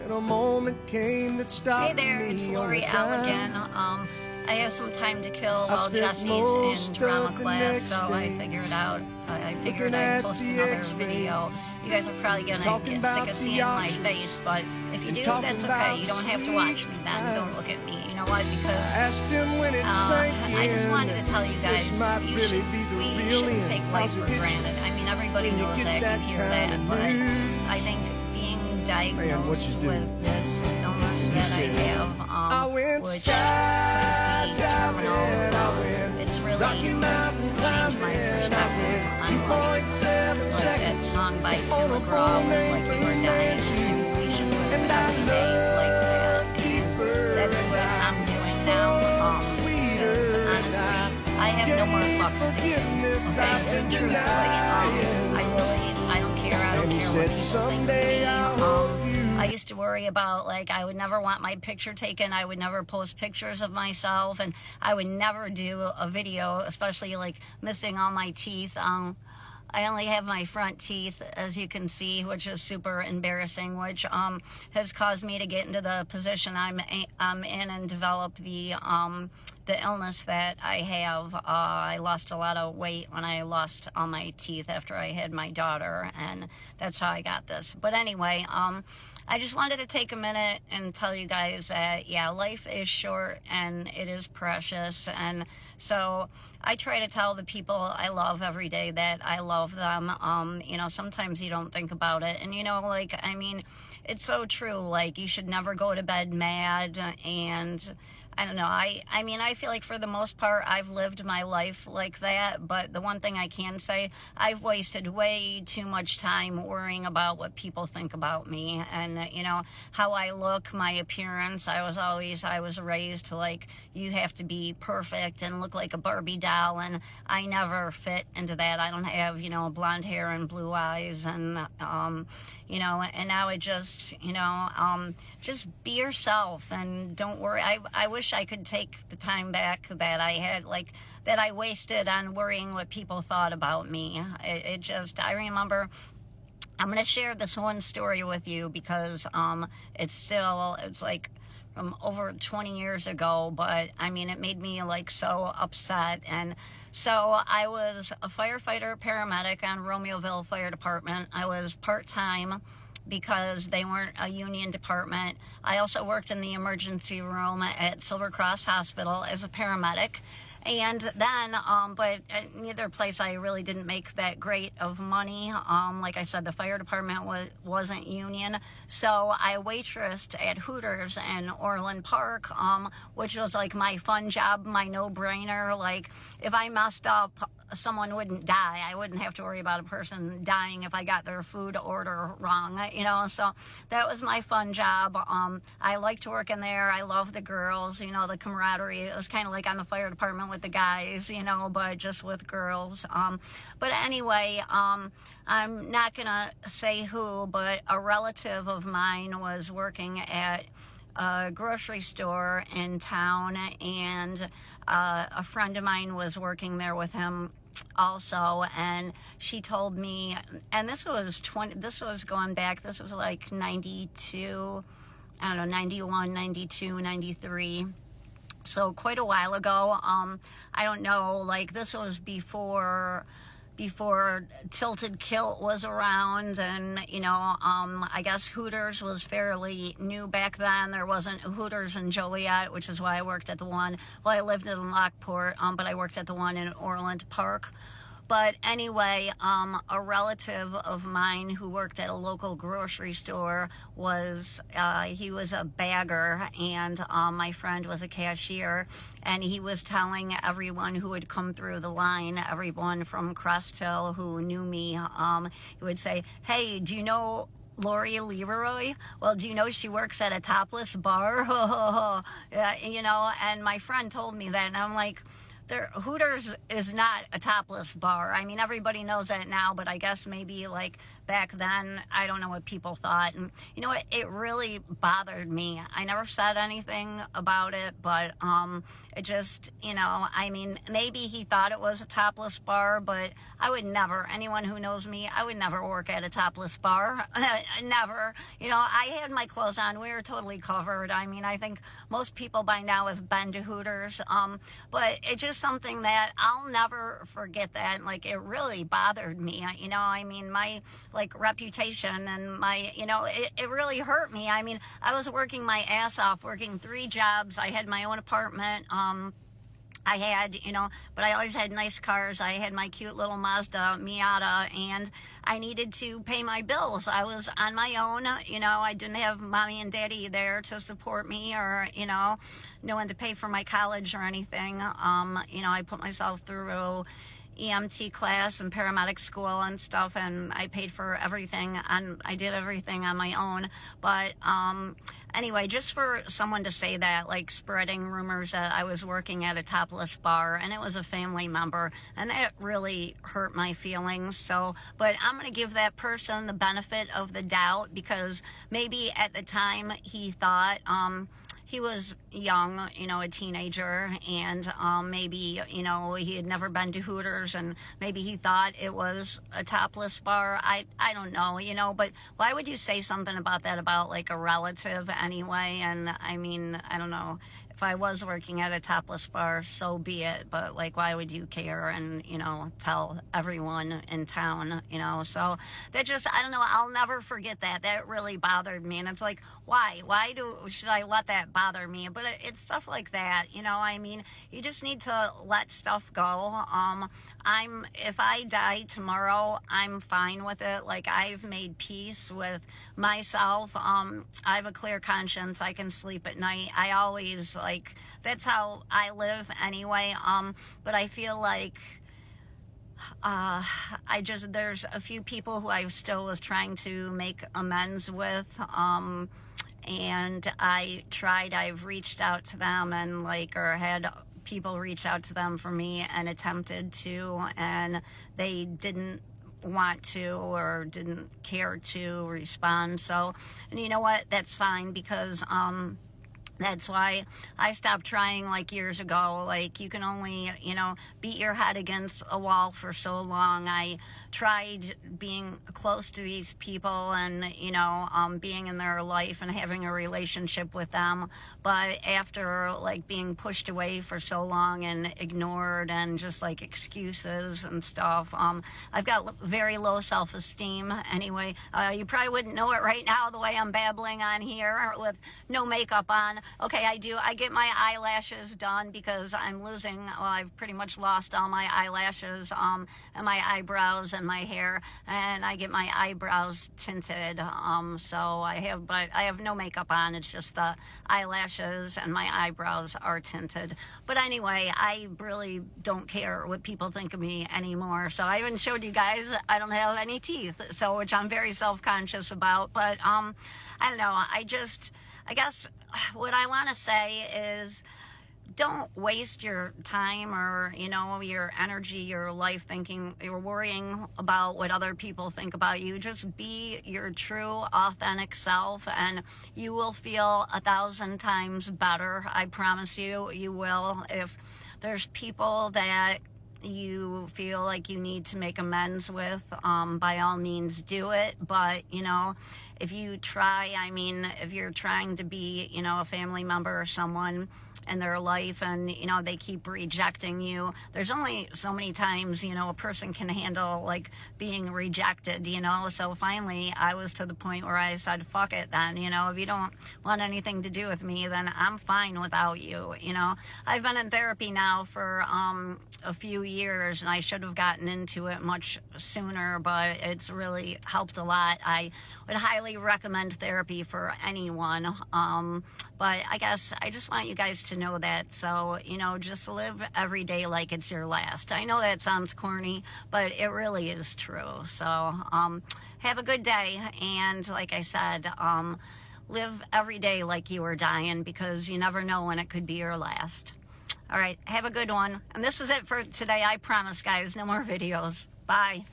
And a moment came that stopped Hey there, it's Lori Al again. I have some time to kill while Jesse's in drama class, so I figured I'd post another video. You guys are probably gonna get sick of seeing my face, but if you do, that's okay. You don't have to watch me then. Don't look at me. You know what? Because I just wanted to tell you guys, we shouldn't take life for granted. I mean, everybody knows that, you hear that, but I think being diagnosed with this illness that I have, which could be terminal, it's really changed my perspective on life. Like that song by Tim McGraw was like you were dying and we should live every day like that. That's what I'm doing now, because honestly, I have no more fucks to give, okay? And truthfully, I don't care what people think of me. I used to worry about, like, I would never want my picture taken, I would never post pictures of myself, and I would never do a video, especially, like, missing all my teeth. I only have my front teeth, as you can see, which is super embarrassing, which has caused me to get into the position I'm in and develop the illness that I have. I lost a lot of weight when I lost all my teeth after I had my daughter, and that's how I got this. But anyway, I just wanted to take a minute and tell you guys that, yeah, life is short and it is precious. And so I try to tell the people I love every day that I love them. You know, sometimes you don't think about it. And, you know, like, I mean, it's so true. Like, you should never go to bed mad. And I don't know. I mean, I feel like for the most part, I've lived my life like that. But the one thing I can say, I've wasted way too much time worrying about what people think about me and, you know, how I look, my appearance. I was raised to, like, you have to be perfect and look like a Barbie doll. And I never fit into that. I don't have, you know, blonde hair and blue eyes. And, you know, and now it just, you know, just be yourself and don't worry. I wish I could take the time back that I had, like, that I wasted on worrying what people thought about me. I remember, I'm going to share this one story with you because it's like from over 20 years ago, but I mean, it made me like so upset. And so I was a firefighter paramedic on Romeoville Fire Department. I was part-time because they weren't a union department. I also worked in the emergency room at Silver Cross Hospital as a paramedic. And then, but at neither place I really didn't make that great of money. Like I said, the fire department wasn't union. So I waitressed at Hooters in Orland Park, which was like my fun job, my no-brainer. Like, if I messed up, someone wouldn't die. I wouldn't have to worry about a person dying if I got their food order wrong, you know. So that was my fun job. I liked to work in there. I love the girls, you know, the camaraderie. It was kind of like on the fire department with the guys, you know, but just with girls. But anyway, I'm not gonna say who, but a relative of mine was working at a grocery store in town, and a friend of mine was working there with him also, and she told me, and this was going back, this was like 92, I don't know, 91, 92, 93, so quite a while ago. I don't know, like, this was before Tilted Kilt was around, and, you know, I guess Hooters was fairly new back then. There wasn't Hooters in Joliet, which is why I worked at the one, well, I lived in Lockport, but I worked at the one in Orland Park. But anyway, a relative of mine who worked at a local grocery store he was a bagger, and my friend was a cashier, and he was telling everyone who would come through the line, everyone from Crest Hill who knew me, he would say, "Hey, do you know Lori Leroy? Well, do you know she works at a Topless bar?" You know, and my friend told me that, and I'm like, Hooters is not a topless bar. I mean, everybody knows that now, but I guess maybe like back then, I don't know what people thought. And you know what? It really bothered me. I never said anything about it, but it just, you know, I mean, maybe he thought it was a topless bar, but I would never, anyone who knows me, I would never work at a topless bar. Never. You know, I had my clothes on. We were totally covered. I mean, I think most people by now have been to Hooters. But it's just something that I'll never forget that. Like, it really bothered me. You know, I mean, my, like, reputation and my, you know, it really hurt me. I mean, I was working my ass off, working 3 jobs. I had my own apartment. I had, you know, but I always had nice cars. I had my cute little Mazda Miata, and I needed to pay my bills. I was on my own, you know, I didn't have mommy and daddy there to support me, or, you know, no one to pay for my college or anything. You know, I put myself through EMT class and paramedic school and stuff, and I paid for everything, and I did everything on my own. But anyway, just for someone to say that, like spreading rumors that I was working at a topless bar, and it was a family member, and it really hurt my feelings. So, but I'm going to give that person the benefit of the doubt, because maybe at the time he thought, he was young, you know, a teenager, and maybe, you know, he had never been to Hooters, and maybe he thought it was a topless bar. I don't know, you know, but why would you say something about that about like a relative anyway? And I mean, I don't know. If I was working at a topless bar, so be it, but like, why would you care and, you know, tell everyone in town, you know? So that just, I don't know, I'll never forget that. That really bothered me, and it's like, why should I let that bother me? But it's stuff like that, you know. I mean, you just need to let stuff go. If I die tomorrow, I'm fine with it. Like, I've made peace with myself. I have a clear conscience. I can sleep at night. I always, like, that's how I live anyway. But I feel like there's a few people who I still was trying to make amends with, and I've reached out to them, and like, or had people reach out to them for me, and attempted to, and they didn't want to or didn't care to respond. So, and you know what, that's fine, because that's why I stopped trying, like, years ago. Like, you can only, you know, beat your head against a wall for so long. I tried being close to these people and, you know, being in their life and having a relationship with them. But after, like, being pushed away for so long and ignored and just, like, excuses and stuff, I've got very low self-esteem anyway. You probably wouldn't know it right now the way I'm babbling on here with no makeup on. Okay, I do. I get my eyelashes done because I'm losing, well, I've pretty much lost all my eyelashes, and my eyebrows and my hair, and I get my eyebrows tinted. So I have no makeup on. It's just the eyelashes and my eyebrows are tinted. But anyway, I really don't care what people think of me anymore. So I even showed you guys I don't have any teeth, so which I'm very self-conscious about. But I don't know. I guess what I want to say is, don't waste your time or, you know, your energy, your life thinking, you're worrying about what other people think about you. Just be your true, authentic self, and you will feel 1,000 times better. I promise you, you will. If there's people that you feel like you need to make amends with, by all means do it. But, you know, if you try, I mean, if you're trying to be, you know, a family member or someone in their life, and, you know, they keep rejecting you, there's only so many times, you know, a person can handle, like, being rejected, you know. So finally I was to the point where I said, fuck it then, you know, if you don't want anything to do with me, then I'm fine without you, you know. I've been in therapy now for a few years, and I should have gotten into it much sooner, but it's really helped a lot. I would highly recommend therapy for anyone. But I guess I just want you guys to know that. So, you know, just live every day like it's your last. I know that sounds corny, but it really is true. So, have a good day. And like I said, live every day like you are dying, because you never know when it could be your last. All right, have a good one. And this is it for today. I promise, guys, no more videos. Bye.